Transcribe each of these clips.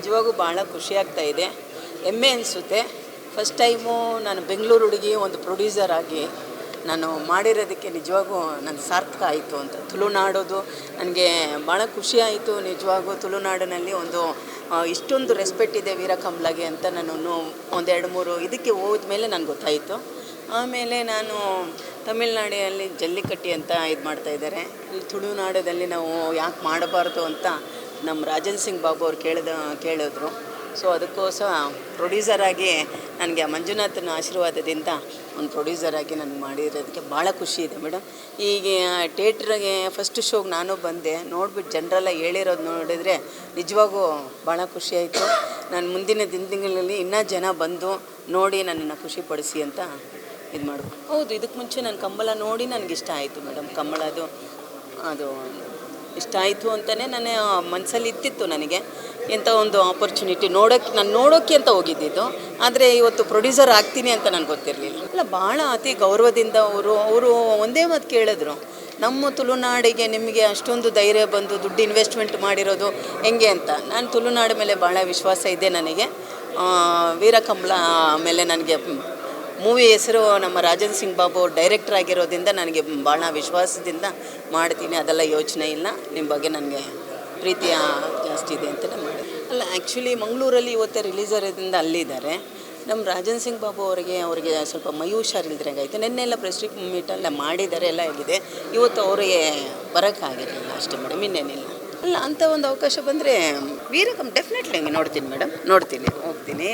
ನಿಜವಾಗೂ ಭಾಳ ಖುಷಿಯಾಗ್ತಾ ಇದೆ, ಹೆಮ್ಮೆ ಅನಿಸುತ್ತೆ. ಫಸ್ಟ್ ಟೈಮು ನಾನು ಬೆಂಗಳೂರು ಹುಡುಗಿ ಒಂದು ಪ್ರೊಡ್ಯೂಸರ್ ಆಗಿ ನಾನು ಮಾಡಿರೋದಕ್ಕೆ ನಿಜವಾಗೂ ನನ್ನ ಸಾರ್ಥಕ ಆಯಿತು ಅಂತ. ತುಳುನಾಡೋದು ನನಗೆ ಭಾಳ ಖುಷಿ ಆಯಿತು. ನಿಜವಾಗೂ ತುಳುನಾಡಿನಲ್ಲಿ ಒಂದು ಇಷ್ಟೊಂದು ರೆಸ್ಪೆಕ್ಟ್ ಇದೆ ವೀರಕಮಲಾಗೆ ಅಂತ ನಾನು ಒಂದು 2-3 ಇದಕ್ಕೆ ಹೋದ್ಮೇಲೆ ನನಗೆ ಗೊತ್ತಾಯಿತು. ಆಮೇಲೆ ನಾನು ತಮಿಳ್ನಾಡಿನಲ್ಲಿ ಜಲ್ಲಿಕಟ್ಟಿ ಅಂತ ಇದು ಮಾಡ್ತಾಯಿದ್ದಾರೆ. ಇಲ್ಲಿ ತುಳುನಾಡದಲ್ಲಿ ನಾವು ಯಾಕೆ ಮಾಡಬಾರ್ದು ಅಂತ ನಮ್ಮ ರಾಜನ್ ಸಿಂಗ್ ಬಾಬು ಅವ್ರು ಕೇಳಿದ್ರು. ಸೊ ಅದಕ್ಕೋಸ್ಕರ ಪ್ರೊಡ್ಯೂಸರಾಗಿ ನನಗೆ ಮಂಜುನಾಥನ ಆಶೀರ್ವಾದದಿಂದ ಒಂದು ಪ್ರೊಡ್ಯೂಸರಾಗಿ ನಾನು ಮಾಡಿರೋದಕ್ಕೆ ಭಾಳ ಖುಷಿ ಇದೆ ಮೇಡಮ್. ಈಗ ಥಿಯೇಟ್ರಿಗೆ ಫಸ್ಟ್ ಶೋಗೆ ನಾನು ಬಂದೆ, ನೋಡಿಬಿಟ್ಟು ಜನರೆಲ್ಲ ಹೇಳಿರೋದು ನೋಡಿದರೆ ನಿಜವಾಗೂ ಭಾಳ ಖುಷಿಯಾಯಿತು. ನಾನು ಮುಂದಿನ ದಿನಗಳಲ್ಲಿ ಇನ್ನೂ ಜನ ಬಂದು ನೋಡಿ ನನ್ನನ್ನು ಖುಷಿಪಡಿಸಿ ಅಂತ ಇದು ಮಾಡಬೇಕು. ಹೌದು, ಇದಕ್ಕೆ ಮುಂಚೆ ನಾನು ಕಂಬಳ ನೋಡಿ ನನಗಿಷ್ಟ ಆಯಿತು ಮೇಡಮ್. ಕಂಬಳದು ಅದು ಇಷ್ಟ ಆಯಿತು ಅಂತಲೇ ನನ್ನ ಮನಸ್ಸಲ್ಲಿ ಇತ್ತಿತ್ತು. ನನಗೆ ಎಂಥ ಒಂದು ಆಪರ್ಚುನಿಟಿ ನಾನು ನೋಡೋಕ್ಕೆ ಅಂತ ಹೋಗಿದ್ದಿದ್ದು, ಆದರೆ ಇವತ್ತು ಪ್ರೊಡ್ಯೂಸರ್ ಆಗ್ತೀನಿ ಅಂತ ನನಗೆ ಗೊತ್ತಿರಲಿಲ್ಲ. ಅಲ್ಲ, ಭಾಳ ಅತಿ ಗೌರವದಿಂದ ಅವರು ಒಂದೇ ಮಾತು ಕೇಳಿದ್ರು, ನಮ್ಮ ತುಳುನಾಡಿಗೆ ನಿಮಗೆ ಅಷ್ಟೊಂದು ಧೈರ್ಯ ಬಂದು ದುಡ್ಡು ಇನ್ವೆಸ್ಟ್ಮೆಂಟ್ ಮಾಡಿರೋದು ಹೆಂಗೆ ಅಂತ. ನಾನು ತುಳುನಾಡು ಮೇಲೆ ಭಾಳ ವಿಶ್ವಾಸ ಇದೆ ನನಗೆ. ವೀರಕಮಲ ಮೇಲೆ ನನಗೆ ಮೂವಿ ಹೆಸರು ನಮ್ಮ ರಾಜನ್ ಸಿಂಗ್ ಬಾಬು ಅವ್ರು ಡೈರೆಕ್ಟರ್ ಆಗಿರೋದ್ರಿಂದ ನನಗೆ ಭಾಳ ವಿಶ್ವಾಸದಿಂದ ಮಾಡ್ತೀನಿ. ಅದೆಲ್ಲ ಯೋಚನೆ ಇಲ್ಲ. ನಿಮ್ಮ ಬಗ್ಗೆ ನನಗೆ ಪ್ರೀತಿಯ ಜಾಸ್ತಿ ಇದೆ ಅಂತಲೇ ಮಾಡಿ. ಅಲ್ಲ, ಆ್ಯಕ್ಚುಲಿ ಮಂಗಳೂರಲ್ಲಿ ಇವತ್ತೇ ರಿಲೀಸ್ ಇರೋದ್ರಿಂದ ಅಲ್ಲಿದ್ದಾರೆ. ನಮ್ಮ ರಾಜನ್ ಸಿಂಗ್ ಬಾಬು ಅವರಿಗೆ ಸ್ವಲ್ಪ ಮೈ ಹುಷಾರಿಲ್ದ್ರಂಗಾಯಿತು. ನಿನ್ನೆಲ್ಲ ಪ್ರೆಸ್ ಮೀಟೆಲ್ಲ ಮಾಡಿದ್ದಾರೆ, ಎಲ್ಲ ಆಗಿದೆ. ಇವತ್ತು ಅವರಿಗೆ ಬರೋಕ್ಕಾಗಿರಲಿಲ್ಲ ಅಷ್ಟೇ ಮೇಡಮ್, ಇನ್ನೇನಿಲ್ಲ. ಅಲ್ಲ, ಅಂಥ ಒಂದು ಅವಕಾಶ ಬಂದರೆ ಡೆಫಿನೆಟ್ಲಿ ಹಂಗೆ ನೋಡ್ತೀನಿ ಮೇಡಮ್, ಹೋಗ್ತೀನಿ.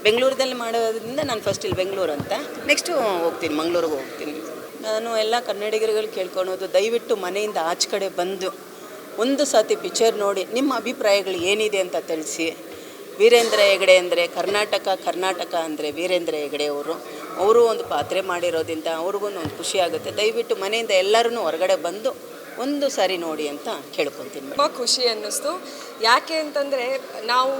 ಬೆಂಗಳೂರಲ್ಲಿ ಮಾಡೋದ್ರಿಂದ ನಾನು ಫಸ್ಟ್ ಇಲ್ಲಿ ಬೆಂಗಳೂರು ಅಂತ, ನೆಕ್ಸ್ಟು ಹೋಗ್ತೀನಿ, ಮಂಗಳೂರಿಗೆ ಹೋಗ್ತೀನಿ. ನಾನು ಎಲ್ಲ ಕನ್ನಡಿಗರುಗಳು ಕೇಳ್ಕೊಳೋದು, ದಯವಿಟ್ಟು ಮನೆಯಿಂದ ಆಚೆ ಕಡೆ ಬಂದು ಒಂದು ಸಾತಿ ಪಿಕ್ಚರ್ ನೋಡಿ ನಿಮ್ಮ ಅಭಿಪ್ರಾಯಗಳು ಏನಿದೆ ಅಂತ ತಿಳಿಸಿ. ವೀರೇಂದ್ರ ಹೆಗಡೆ ಅಂದರೆ ಕರ್ನಾಟಕ ಅಂದರೆ ವೀರೇಂದ್ರ ಹೆಗಡೆ ಅವರು ಒಂದು ಪಾತ್ರೆ ಮಾಡಿರೋದ್ರಿಂದ ಅವ್ರಿಗೂ ಒಂದು ಖುಷಿ ಆಗುತ್ತೆ. ದಯವಿಟ್ಟು ಮನೆಯಿಂದ ಎಲ್ಲರೂ ಹೊರಗಡೆ ಬಂದು ಒಂದು ಸಾರಿ ನೋಡಿ ಅಂತ ಕೇಳ್ಕೊತೀನಿ. ತುಂಬ ಖುಷಿ ಅನ್ನಿಸ್ತು. ಯಾಕೆ ಅಂತಂದರೆ ನಾವು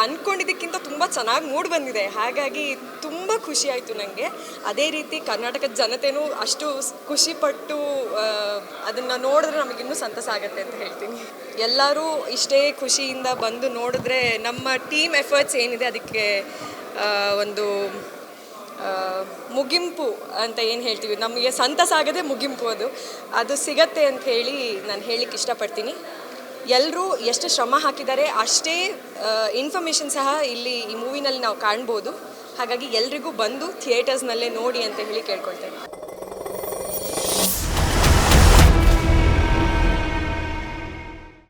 ಅಂದ್ಕೊಂಡಿದ್ದಕ್ಕಿಂತ ತುಂಬ ಚೆನ್ನಾಗಿ ಮೂಡಿ ಬಂದಿದೆ. ಹಾಗಾಗಿ ತುಂಬ ಖುಷಿ ಆಯಿತು ನನಗೆ. ಅದೇ ರೀತಿ ಕರ್ನಾಟಕದ ಜನತೆಯೂ ಅಷ್ಟು ಖುಷಿಪಟ್ಟು ಅದನ್ನು ನೋಡಿದ್ರೆ ನಮಗಿನ್ನೂ ಸಂತಸ ಆಗುತ್ತೆ ಅಂತ ಹೇಳ್ತೀನಿ. ಎಲ್ಲರೂ ಇಷ್ಟೇ ಖುಷಿಯಿಂದ ಬಂದು ನೋಡಿದ್ರೆ ನಮ್ಮ ಟೀಮ್ ಎಫರ್ಟ್ಸ್ ಏನಿದೆ ಅದಕ್ಕೆ ಒಂದು ಮುಗಿಂಪು ಅಂತ ಏನು ಹೇಳ್ತೀವಿ, ನಮಗೆ ಸಂತಸ ಆಗದೆ ಮುಗಿಂಪು ಅದು ಸಿಗತ್ತೆ ಅಂತ ಹೇಳಿ ನಾನು ಹೇಳಲಿಕ್ಕೆ ಇಷ್ಟಪಡ್ತೀನಿ. ಎಲ್ಲರೂ ಎಷ್ಟು ಶ್ರಮ ಹಾಕಿದ್ದಾರೆ ಅಷ್ಟೇ ಇನ್ಫಾರ್ಮೇಷನ್ ಸಹ ಇಲ್ಲಿ ಈ ಮೂವಿನಲ್ಲಿ ನಾವು ಕಾಣ್ಬೋದು. ಹಾಗಾಗಿ ಎಲ್ರಿಗೂ ಬಂದು ಥಿಯೇಟರ್ಸ್ನಲ್ಲೇ ನೋಡಿ ಅಂತ ಹೇಳಿ ಕೇಳ್ಕೊಳ್ತೇನೆ.